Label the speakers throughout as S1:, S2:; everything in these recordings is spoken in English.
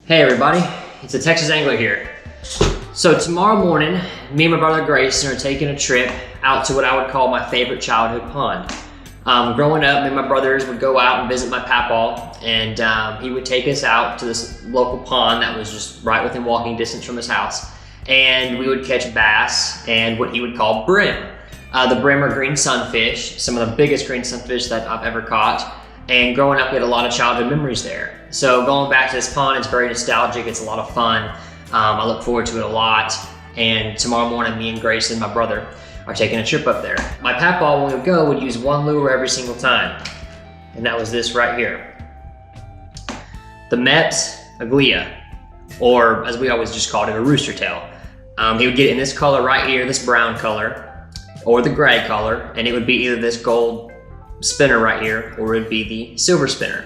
S1: Hey everybody, it's a Texas Angler here. So tomorrow morning, me and my brother Grayson are taking a trip out to what I would call my favorite childhood pond. Growing up, me and my brothers would go out and visit my papaw, and he would take us out to this local pond that was just right within walking distance from his house. And we would catch bass and what he would call brim. The brim are green sunfish, some of the biggest green sunfish that I've ever caught. And growing up, we had a lot of childhood memories there. So going back to this pond, it's very nostalgic. It's a lot of fun. I look forward to it a lot. And tomorrow morning, me and Grayson, my brother, are taking a trip up there. My papaw, when we would go, would use one lure every single time. And that was this right here. The Mepps Aglia, or as we always just called it, a rooster tail. He would get it in this color right here, this brown color, or the gray color, and it would be either this gold spinner right here, or it would be the silver spinner.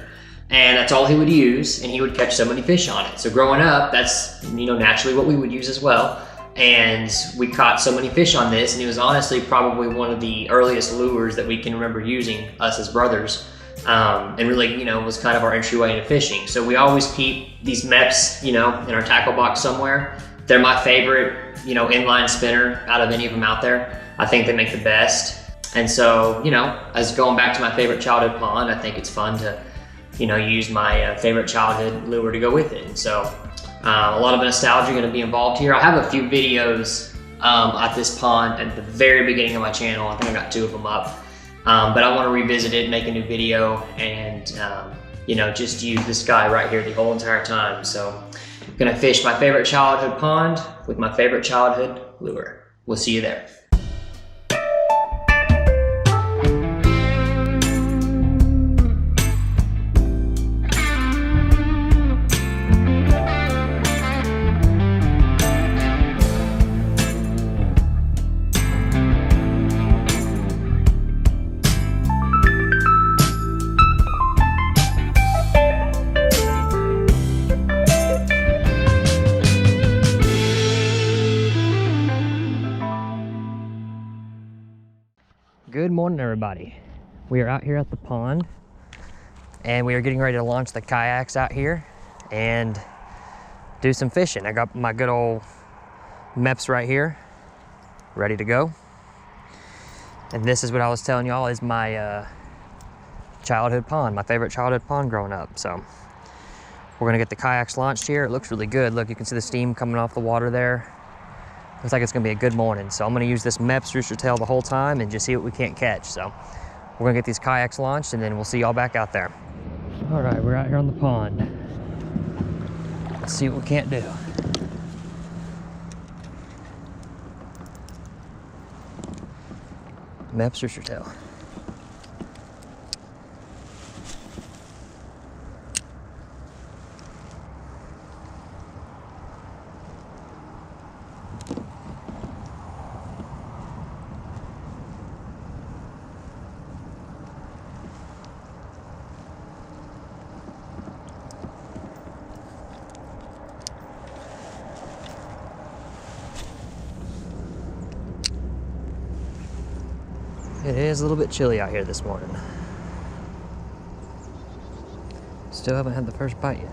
S1: And that's all he would use, and he would catch so many fish on it. So growing up, that's naturally what we would use as well. And we caught so many fish on this, and it was honestly probably one of the earliest lures that we can remember using, us as brothers. And really, was kind of our entryway into fishing. So we always keep these Mepps, in our tackle box somewhere. They're my favorite, inline spinner out of any of them out there. I think they make the best. And so, as going back to my favorite childhood pond, I think it's fun to, use my favorite childhood lure to go with it. And so a lot of nostalgia going to be involved here. I have a few videos at this pond at the very beginning of my channel. I think I got 2 of them up. But I want to revisit it, make a new video, and, just use this guy right here the whole entire time. So I'm going to fish my favorite childhood pond with my favorite childhood lure. We'll see you there. Good morning, everybody. We are out here at the pond, and we are getting ready to launch the kayaks out here and do some fishing. I got my good old Mepps right here, ready to go. And this is what I was telling y'all is my childhood pond, my favorite childhood pond growing up. So we're gonna get the kayaks launched here. It looks really good. Look, you can see the steam coming off the water there. Looks like it's gonna be a good morning. So I'm gonna use this Mepps rooster tail the whole time and just see what we can't catch. So we're gonna get these kayaks launched, and then we'll see y'all back out there. All right, we're out here on the pond. Let's see what we can't do. Mepps rooster tail. It is a little bit chilly out here this morning. Still haven't had the first bite yet.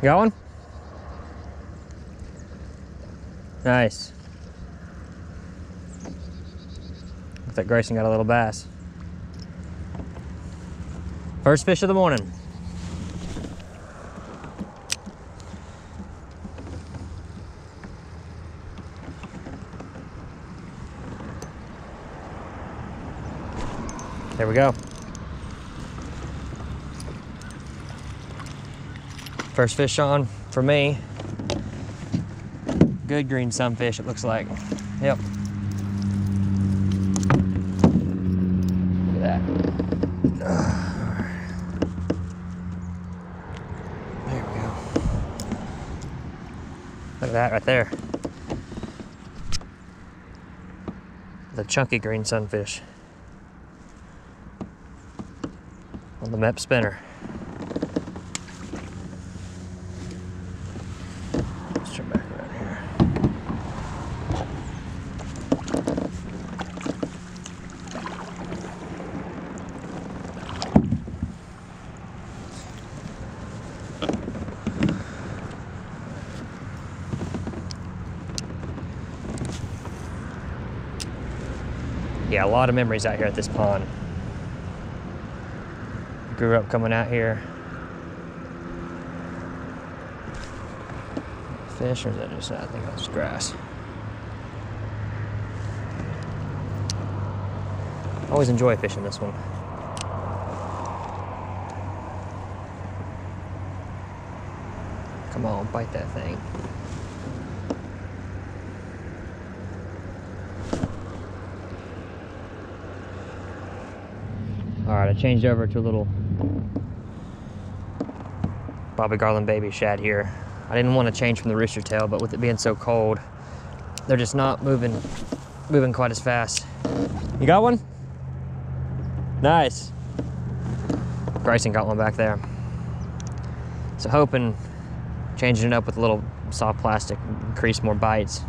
S1: Got one? Nice. Looks like Grayson got a little bass. First fish of the morning. There we go. First fish on for me. Good green sunfish, it looks like. Yep. Look at that. There we go. Look at that right there. The chunky green sunfish. on the Mepps spinner. Let's turn back around here. Yeah, a lot of memories out here at this pond. Grew up coming out here. Fish, or is that just, I think that's grass. Always enjoy fishing this one. Come on, bite that thing. All right, I changed over to a little Bobby Garland baby shad here. I didn't want to change from the rooster tail, but with it being so cold, they're just not moving quite as fast. You got one? Nice. Grayson got one back there. So hoping changing it up with a little soft plastic increase more bites.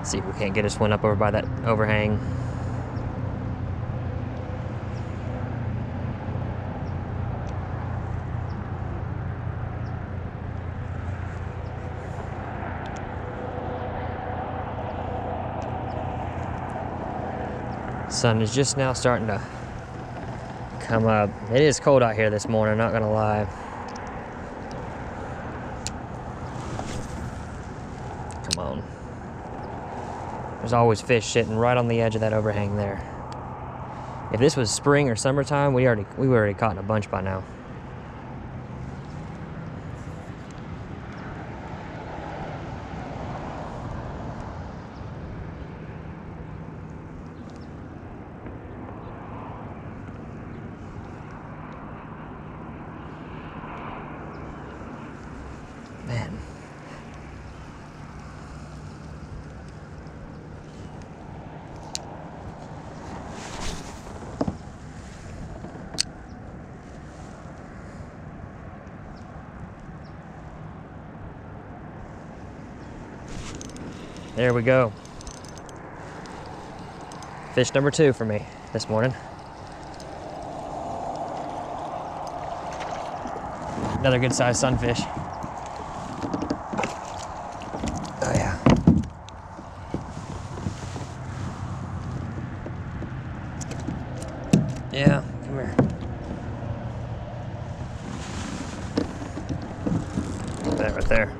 S1: See if we can't get us one up over by that overhang. Sun is just now starting to come up. It is cold out here this morning, not gonna lie. Come on. There's always fish sitting right on the edge of that overhang there. If this was spring or summertime, we were already caught in a bunch by now. Man. There we go. Fish number 2 for me this morning. Another good sized sunfish. Oh yeah. Yeah, come here. That right there.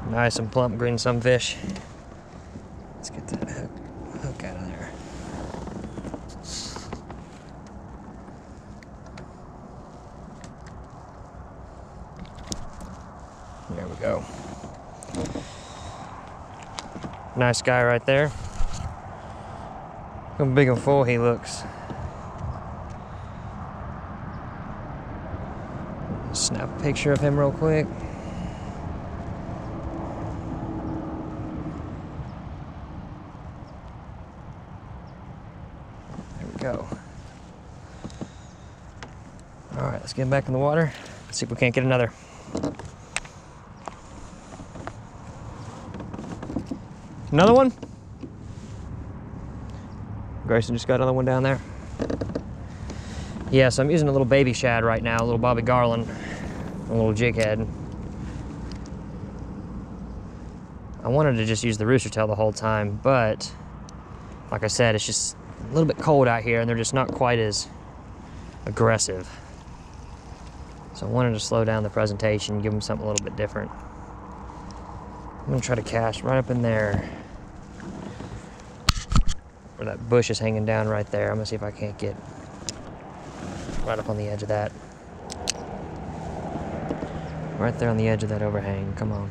S1: Nice and plump green sunfish. Let's get that hook out of there. There we go. Nice guy right there. Look how big and full he looks. Snap a picture of him real quick. Go. All right, let's get him back in the water. Let's see if we can't get another. Another one? Grayson just got another one down there. Yeah, so I'm using a little baby shad right now, a little Bobby Garland, a little jig head. I wanted to just use the rooster tail the whole time, but like I said, it's just a little bit cold out here and they're just not quite as aggressive. So I wanted to slow down the presentation, give them something a little bit different. I'm gonna try to cast right up in there where that bush is hanging down right there. I'm gonna see if I can't get right up on the edge of that. Right there on the edge of that overhang, come on.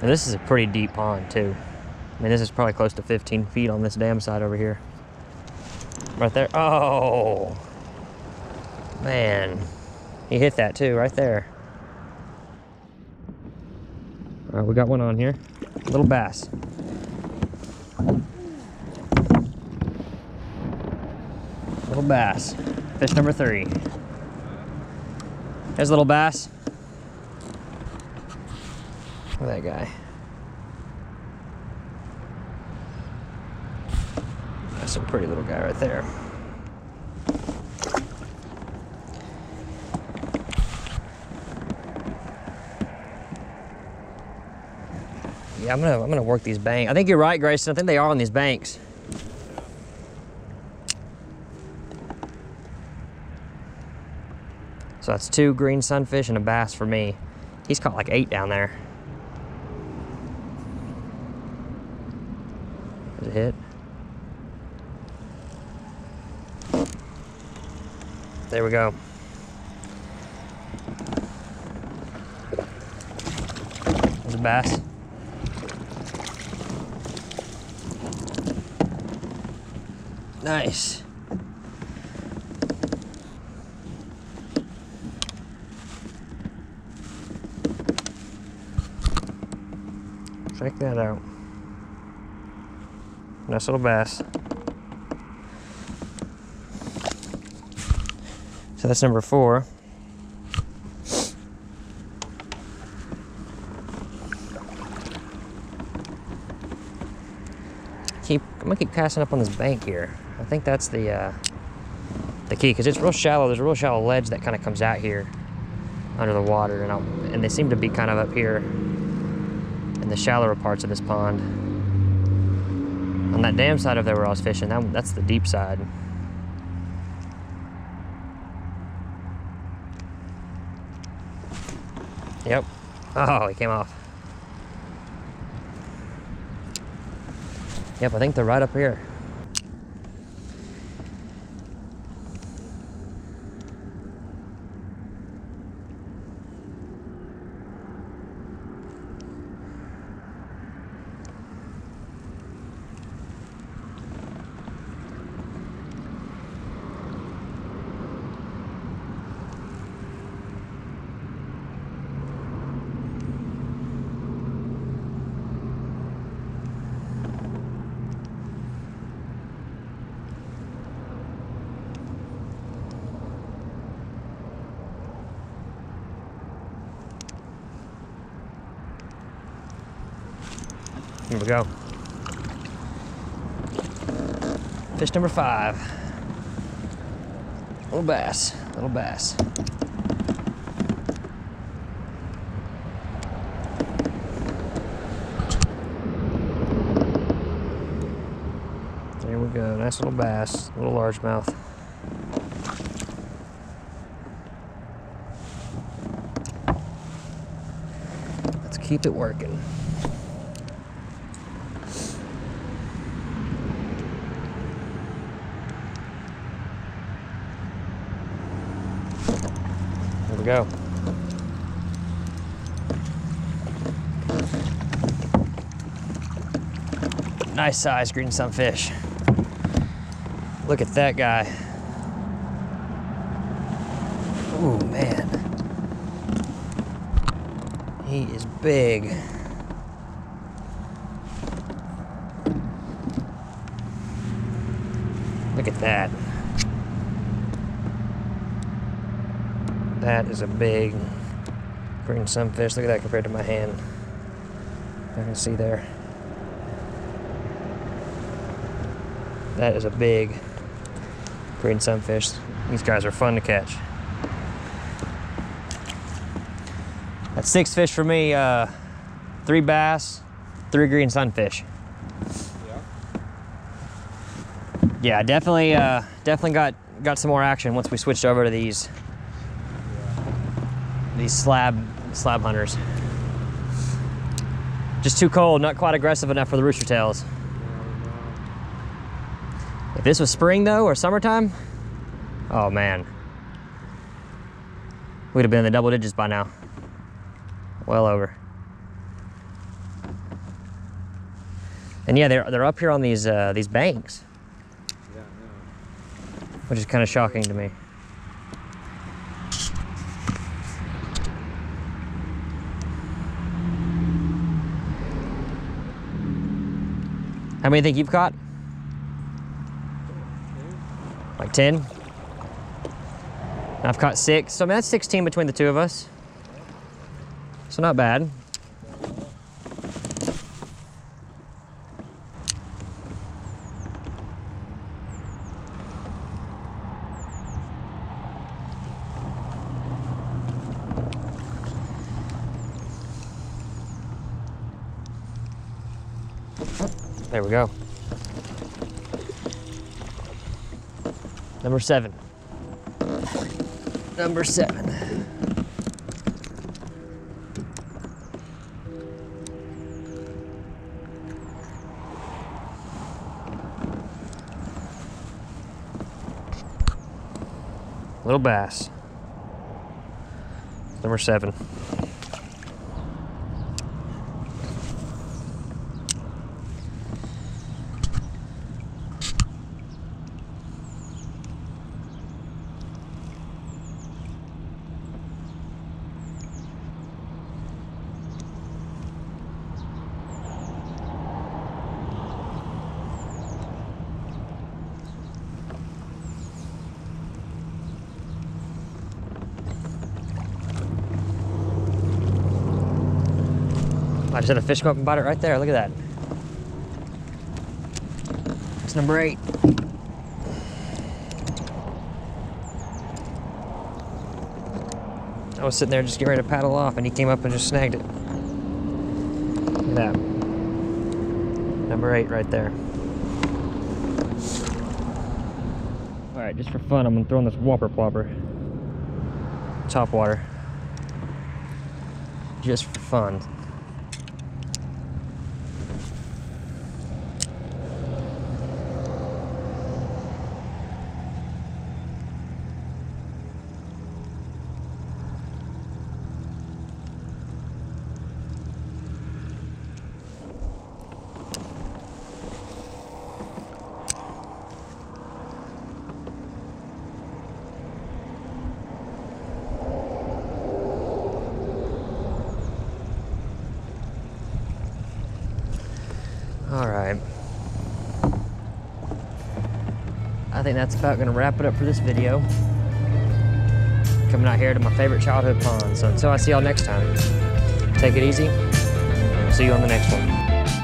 S1: Now, this is a pretty deep pond too. I mean, this is probably close to 15 feet on this dam side over here. Right there. Oh, man. He hit that too, right there. All right, we got one on here. Little bass. Little bass. Fish number 3. There's a little bass. Look at that guy. That's a pretty little guy right there. Yeah, I'm gonna work these banks. I think you're right, Grayson. I think they are on these banks. So that's 2 green sunfish and a bass for me. He's caught like 8 down there. There's a hit. There we go. There's a bass. Nice. Check that out. Nice little bass. So that's number 4. I'm gonna keep casting up on this bank here. I think that's the key, because it's real shallow. There's a real shallow ledge that kind of comes out here under the water, and they seem to be kind of up here in the shallower parts of this pond. On that dam side over there where I was fishing, that's the deep side. Yep. Oh, he came off. Yep, I think they're right up here. Here we go. Fish number 5. Little bass, little bass. There we go, nice little bass, little largemouth. Let's keep it working. There we go. Nice size green sunfish. Look at that guy. Ooh, man. He is big. Look at that. That is a big green sunfish. Look at that compared to my hand. I can see there. That is a big green sunfish. These guys are fun to catch. That's 6 fish for me. 3 bass, 3 green sunfish. Yeah, definitely got some more action once we switched over to these slab hunters. Just too cold, not quite aggressive enough for the rooster tails. If this was spring though, or summertime, oh man, we'd have been in the double digits by now. Well over. And yeah, they're up here on these banks.
S2: Yeah, I know.
S1: Which is kind of shocking to me. How many think you've caught? Like 10? I've caught 6, so I mean that's 16 between the two of us. So not bad. There we go. Number 7. Number 7. Little bass. Number 7. I just had a fish come up and bite it right there. Look at that. It's number 8. I was sitting there just getting ready to paddle off and he came up and just snagged it. Look at that. Number 8 right there. All right, just for fun, I'm gonna throw in this whopper plopper. Top water. Just for fun. All right. I think that's about gonna wrap it up for this video. Coming out here to my favorite childhood pond. So until I see y'all next time, take it easy. See you on the next one.